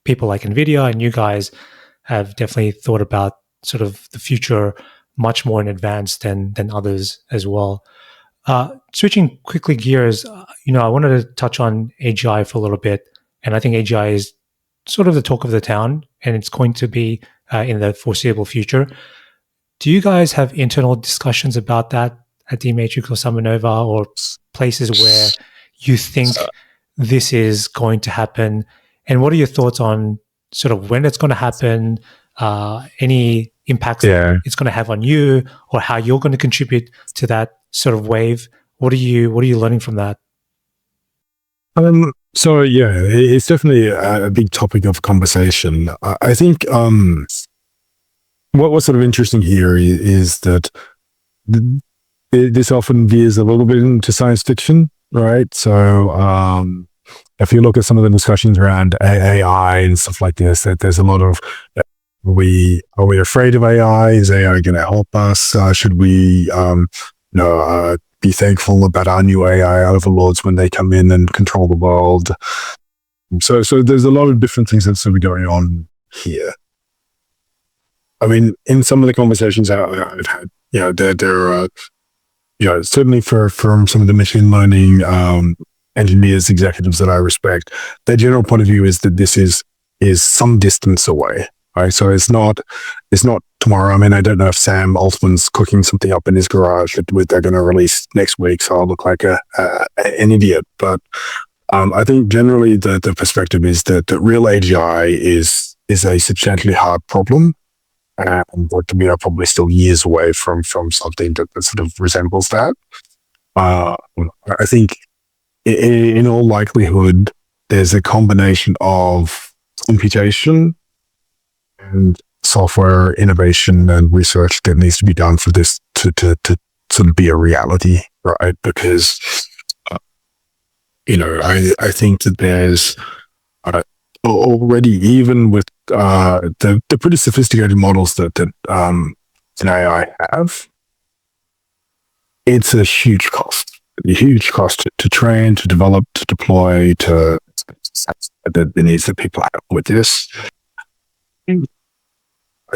people like Nvidia and you guys have definitely thought about sort of the future much more in advance than others as well. Switching quickly gears, I wanted to touch on AGI for a little bit, and I think AGI is sort of the talk of the town, and it's going to be in the foreseeable future. Do you guys have internal discussions about that at D-Matrix or SummerNova, or places where you think this is going to happen? And what are your thoughts on sort of when it's going to happen, any impacts it's going to have on you, or how you're going to contribute to that sort of wave? What are you learning from that? So it's definitely a big topic of conversation. I think what's sort of interesting here is that this often veers a little bit into science fiction, right? So if you look at some of the discussions around AI and stuff like this, that there's a lot of are we afraid of AI? Is AI going to help us? Should we be thankful about our new AI overlords when they come in and control the world? So there's a lot of different things that's sort of going on here. I mean, in some of the conversations I've had, there are, certainly from some of the machine learning engineers, executives that I respect, their general point of view is that this is some distance away, right? So it's not tomorrow. I mean, I don't know if Sam Altman's cooking something up in his garage that they're going to release next week, so I'll look like an idiot. But I think generally the perspective is that real AGI is a substantially hard problem. And we are probably still years away from something that sort of resembles that. I think in all likelihood, there's a combination of computation and software innovation and research that needs to be done for this to sort of be a reality, right? Because, I think that there's already, even with the pretty sophisticated models that an AI have, it's a huge cost to train, to develop, to deploy, to the needs that people have with this. I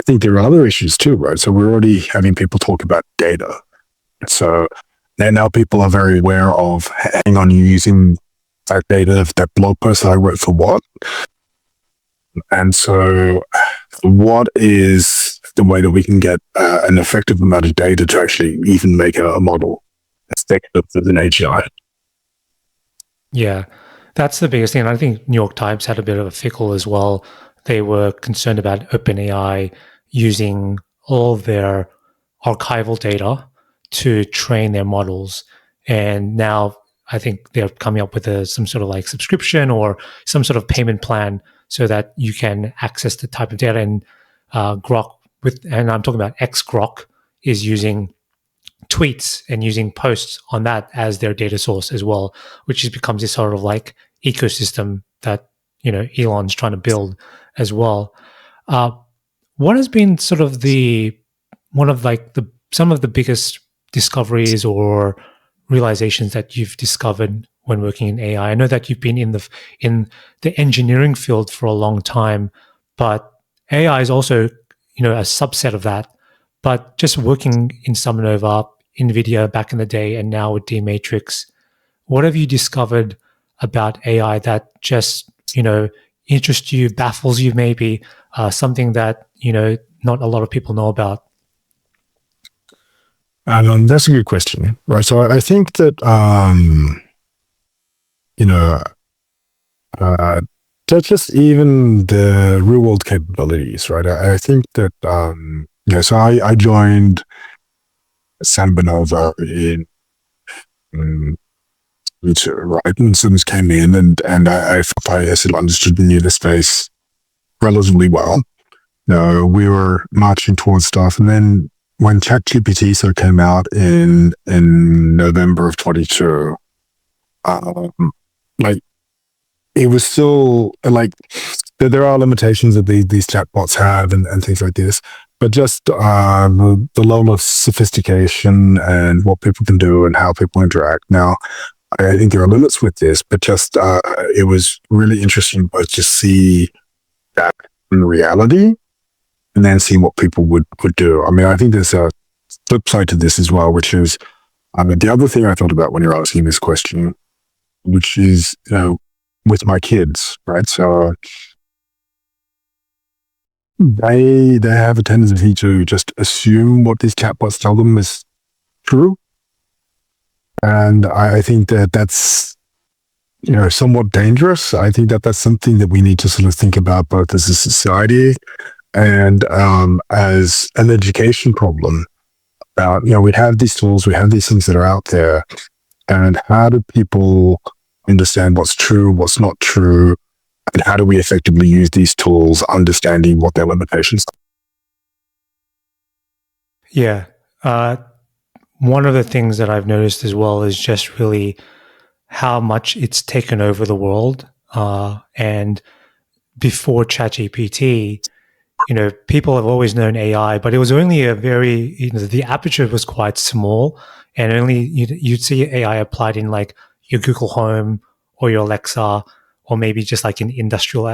think there are other issues too, right? So we're already having people talk about data. So now people are very aware of, hang on, you're using that data, that blog post I wrote for what? And so what is the way that we can get an effective amount of data to actually even make a model effective as an AGI? Yeah, that's the biggest thing. And I think New York Times had a bit of a fickle as well. They were concerned about OpenAI using all of their archival data to train their models. And now I think they're coming up with some sort of like subscription or some sort of payment plan so that you can access the type of data. And Grok, and I'm talking about xGrok, is using tweets and using posts on that as their data source as well, which becomes this sort of like ecosystem that Elon's trying to build as well. What has been sort of some of the biggest discoveries or realizations that you've discovered when working in AI? I know that you've been in the engineering field for a long time, but AI is also a subset of that. But just working in SummerNova, Nvidia back in the day, and now with D-Matrix, what have you discovered about AI that just, interests you, baffles you, maybe something that, not a lot of people know about? That's a good question, right? So I think that, that's just even the real world capabilities, right? I think that, so I joined SambaNova in right, and students came in, and I felt I sort of understood and knew the space relatively well. We were marching towards stuff, and then when ChatGPT sort of came out in November of 22, like it was still like there are limitations that these chatbots have and things like this, but just the level of sophistication and what people can do and how people interact. Now, I think there are limits with this, but just it was really interesting both to see that in reality and then see what people would do. I mean, I think there's a flip side to this as well, which is the other thing I thought about when you're asking this question, which is, with my kids, right? So they have a tendency to just assume what these chatbots tell them is true. And I think that that's, somewhat dangerous. I think that that's something that we need to sort of think about both as a society and as an education problem. About, we have these tools, we have these things that are out there, and how do people understand what's true, what's not true, and how do we effectively use these tools, understanding what their limitations are? Yeah. One of the things that I've noticed as well is just really how much it's taken over the world. And before ChatGPT, people have always known AI, but it was only a very, the aperture was quite small, and only you'd see AI applied in like your Google Home or your Alexa, or maybe just like in industrial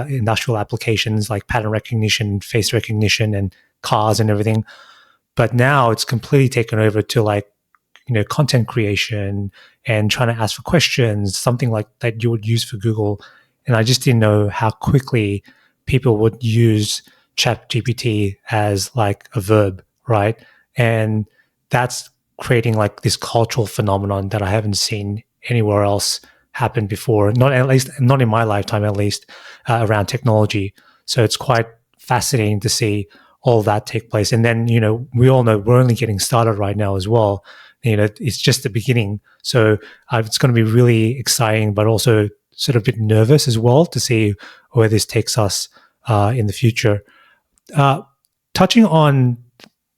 applications like pattern recognition, face recognition, and cars and everything. But now it's completely taken over to like, content creation and trying to ask for questions, something like that you would use for Google. And I just didn't know how quickly people would use ChatGPT as like a verb, right? And that's creating like this cultural phenomenon that I haven't seen anywhere else happen before, not in my lifetime, at least, around technology. So it's quite fascinating to see all that take place. And then, we all know we're only getting started right now as well. It's just the beginning. So it's going to be really exciting, but also sort of a bit nervous as well to see where this takes us in the future. Touching on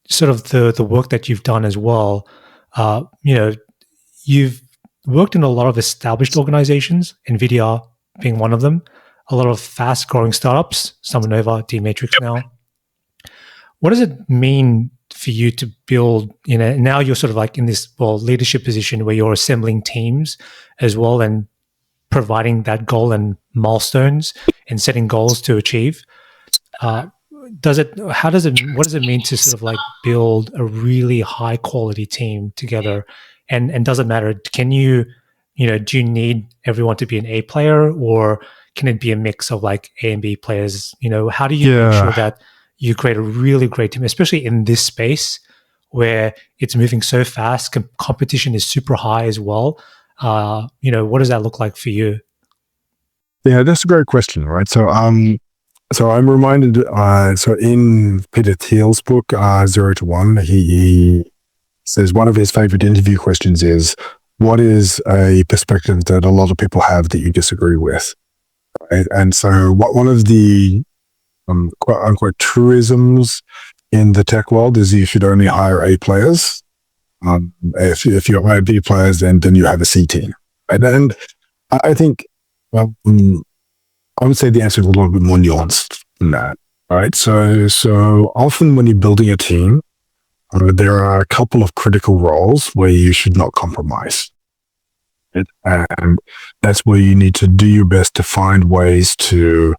sort of the work that you've done as well, you've worked in a lot of established organizations, Nvidia being one of them, a lot of fast-growing startups, SummerNova, D-Matrix now. What does it mean for you to build, now you're sort of like in this leadership position where you're assembling teams as well and providing that goal and milestones and setting goals to achieve. What does it mean to sort of like build a really high quality team together? And does it matter? Can you, do you need everyone to be an A player, or can it be a mix of like A and B players? How do you make sure that you create a really great team, especially in this space where it's moving so fast, competition is super high as well? What does that look like for you? Yeah, that's a great question, right? So I'm reminded, so in Peter Thiel's book, 0 to 1, he says one of his favorite interview questions is, what is a perspective that a lot of people have that you disagree with? Right? And so one of the quote unquote truisms in the tech world is you should only hire A players. If you hire B players, then you have a C team. Right? And I think, I would say the answer is a little bit more nuanced than that. Right? So often when you're building a team, there are a couple of critical roles where you should not compromise. Right? And that's where you need to do your best to find ways to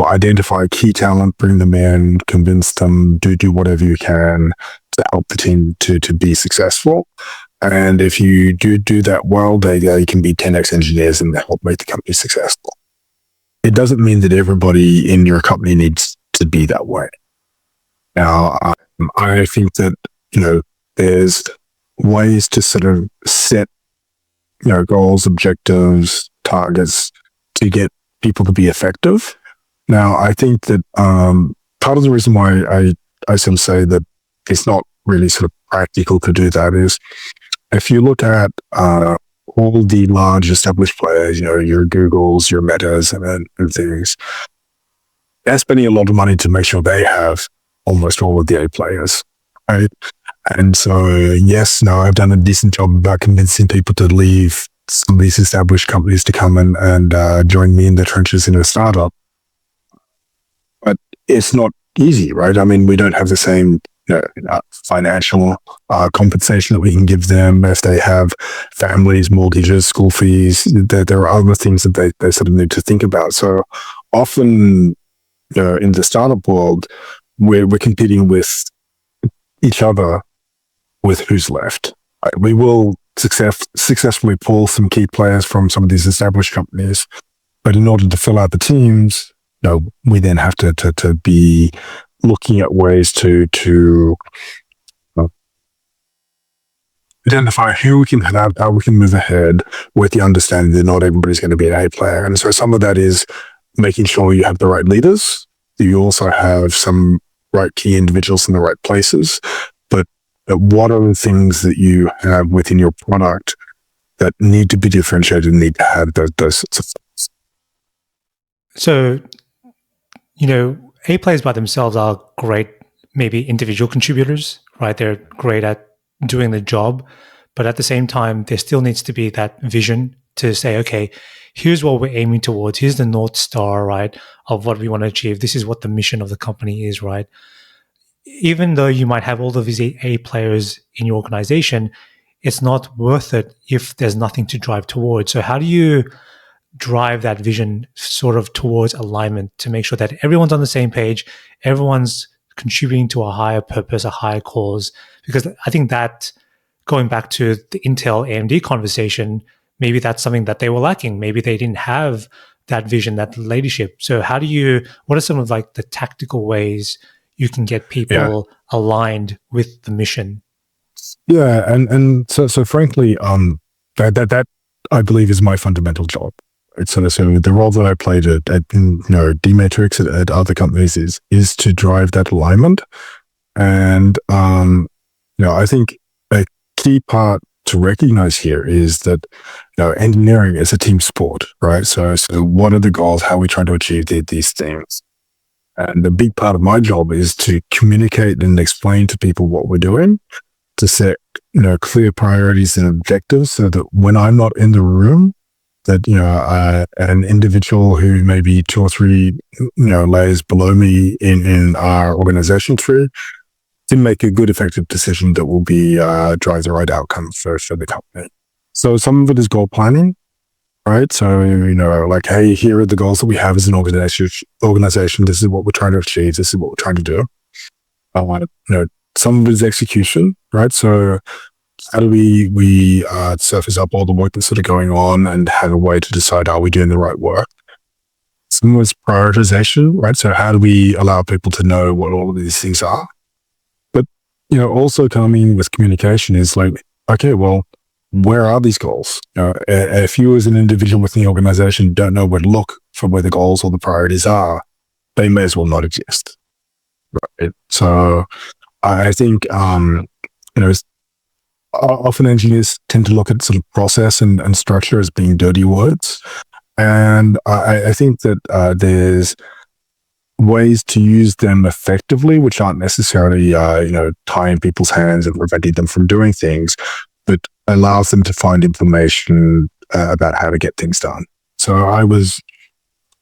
identify key talent, bring them in, convince them, do whatever you can to help the team to be successful. And if you do that well, they can be 10x engineers and help make the company successful. It doesn't mean that everybody in your company needs to be that way. Now, I think that, there's ways to sort of set, goals, objectives, targets to get people to be effective. Now, I think that part of the reason why I still say that it's not really sort of practical to do that is if you look at all the large established players, your Googles, your Metas and things, they're spending a lot of money to make sure they have almost all of the A players, right? And so, yes, no, I've done a decent job about convincing people to leave some of these established companies to come and join me in the trenches in a startup. But it's not easy, right? I mean, we don't have the same financial compensation that we can give them if they have families, mortgages, school fees. There are other things that they sort of need to think about. So often, in the startup world, we're competing with each other with who's left. Right? We will successfully pull some key players from some of these established companies, but in order to fill out the teams, we then have to be looking at ways to identify who we can have, how we can move ahead with the understanding that not everybody's going to be an A player. And so some of that is making sure you have the right leaders. You also have some right key individuals in the right places. But what are the things that you have within your product that need to be differentiated and need to have those sorts of things? So, A players by themselves are great, maybe individual contributors, right? They're great at doing the job, but at the same time, there still needs to be that vision to say, okay, here's what we're aiming towards. Here's the North Star, right, of what we want to achieve. This is what the mission of the company is, right? Even though you might have all of these A players in your organization, it's not worth it if there's nothing to drive towards. So how do you drive that vision sort of towards alignment to make sure that everyone's on the same page, everyone's contributing to a higher purpose, a higher cause? Because I think that, going back to the Intel AMD conversation, maybe that's something that they were lacking. Maybe they didn't have that vision, that leadership. So what are some of like the tactical ways you can get people aligned with the mission? Yeah, and so frankly, that I believe is my fundamental job. So the role that I played at D-Matrix at other companies is to drive that alignment. And I think a key part to recognize here is that engineering is a team sport, right? So what are the goals? How are we trying to achieve these things? And a big part of my job is to communicate and explain to people what we're doing, to set clear priorities and objectives, so that when I'm not in the room, that an individual who may be 2 or 3 layers below me in our organization tree can make a good, effective decision that will be drive the right outcome for the company. So some of it is goal planning, right? So like, hey, here are the goals that we have as an organization. This is what we're trying to achieve. This is what we're trying to do. Some of it is execution, right? So how do we surface up all the work that's sort of going on and have a way to decide, are we doing the right work? Some of it's prioritization, right? So how do we allow people to know what all of these things are? But, also coming with communication is like, okay, well, where are these goals? If you as an individual within the organization don't know where to look for where the goals or the priorities are, they may as well not exist, right? So I think, often engineers tend to look at sort of process and structure as being dirty words. And I think that there's ways to use them effectively, which aren't necessarily, tying people's hands and preventing them from doing things, but allows them to find information about how to get things done. So I was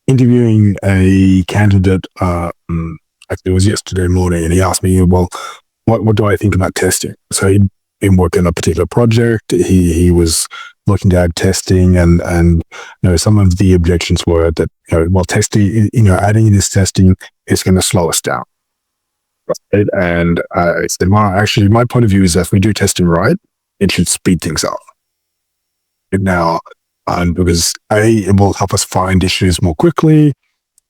interviewing a candidate, actually it was yesterday morning, and he asked me, well, what do I think about testing? So he'd been working on a particular project. He was looking to add testing, and some of the objections were that testing, adding this testing is going to slow us down. Right? And I said, well, actually, my point of view is that if we do testing right, it should speed things up. Now, because it will help us find issues more quickly.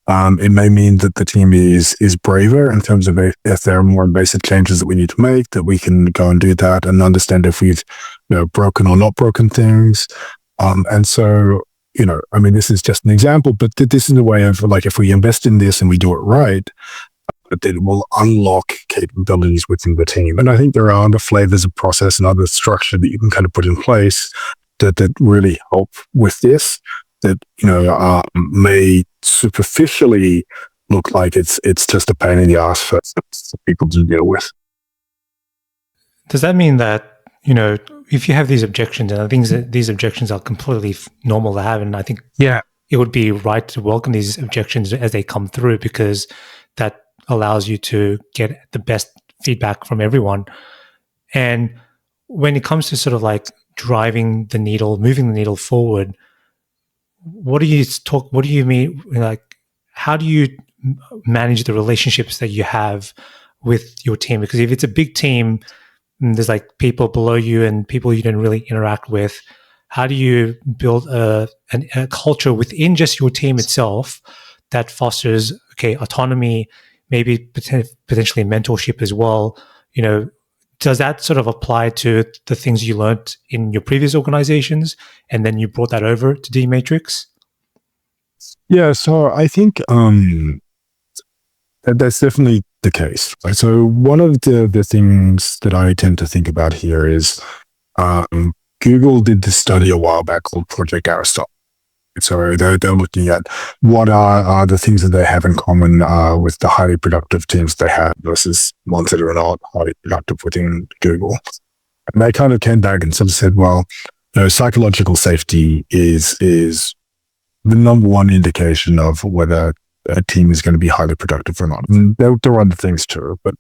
It may mean that the team is braver in terms of if there are more basic changes that we need to make, that we can go and do that and understand if we've broken or not broken things. And so, I mean, this is just an example, but this is a way of like, if we invest in this and we do it right, that it will unlock capabilities within the team. And I think there are other flavors of process and other structure that you can kind of put in place that really help with this, that may superficially look like it's just a pain in the ass for people to deal with. Does that mean that if you have these objections, and I think that these objections are completely normal to have, and I think it would be right to welcome these objections as they come through, because that allows you to get the best feedback from everyone. And when it comes to sort of like driving the needle, moving the needle forward, what do you mean? Like, how do you manage the relationships that you have with your team? Because if it's a big team, and there's like people below you and people you don't really interact with, how do you build a culture within just your team itself that fosters, autonomy, maybe potentially mentorship as well? Does that sort of apply to the things you learned in your previous organizations, and then you brought that over to D-Matrix? Yeah, so I think that's definitely the case. Right? So one of the things that I tend to think about here is Google did this study a while back called Project Aristotle. So they're looking at what are the things that they have in common with the highly productive teams they have versus ones that are not highly productive within Google. And they kind of came back and sort of said, well, psychological safety is the number one indication of whether a team is going to be highly productive or not. And there are other things too, but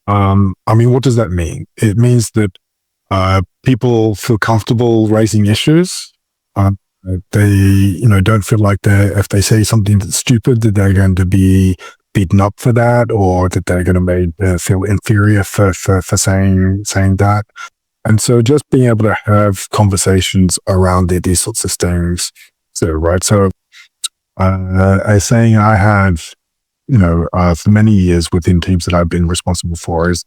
I mean, what does that mean? It means that people feel comfortable raising issues. They, don't feel like if they say something that's stupid, that they're going to be beaten up for that, or that they're going to feel inferior for saying that. And so just being able to have conversations around these sorts of things. So, right. So, I saying I have, for many years within teams that I've been responsible for is,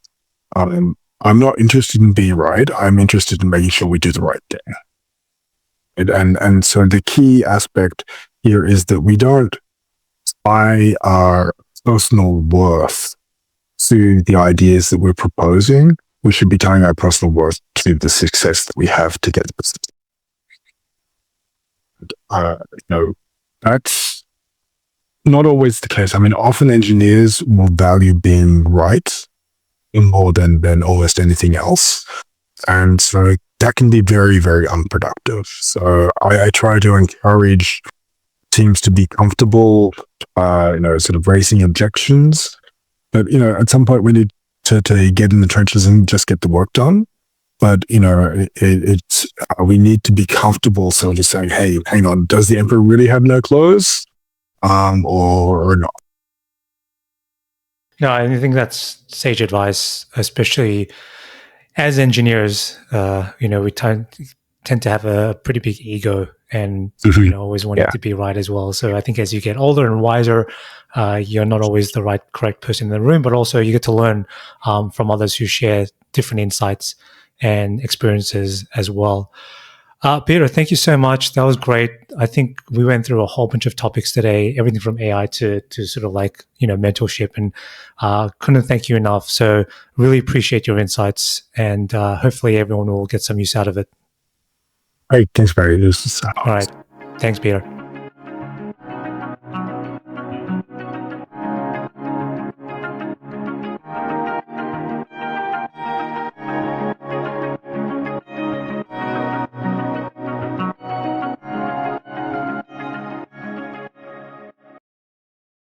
I'm not interested in being right. I'm interested in making sure we do the right thing. And so the key aspect here is that we don't tie our personal worth to the ideas that we're proposing. We should be tying our personal worth to the success that we have to get the system. That's not always the case. I mean, often engineers will value being right more than almost anything else. And so that can be very, very unproductive. So I try to encourage teams to be comfortable, sort of raising objections. But, at some point we need to get in the trenches and just get the work done. But, we need to be comfortable. So just saying, hey, hang on, does the emperor really have no clothes? Or not? No, I think that's sage advice, especially as engineers. We tend to have a pretty big ego and always wanting to be right as well. So I think as you get older and wiser, you're not always the correct person in the room, but also you get to learn from others who share different insights and experiences as well. Peter, thank you so much. That was great. I think we went through a whole bunch of topics today, everything from AI to sort of like, mentorship, and couldn't thank you enough. So really appreciate your insights, and hopefully everyone will get some use out of it. All right. Thanks, Barry. All right. Thanks, Peter.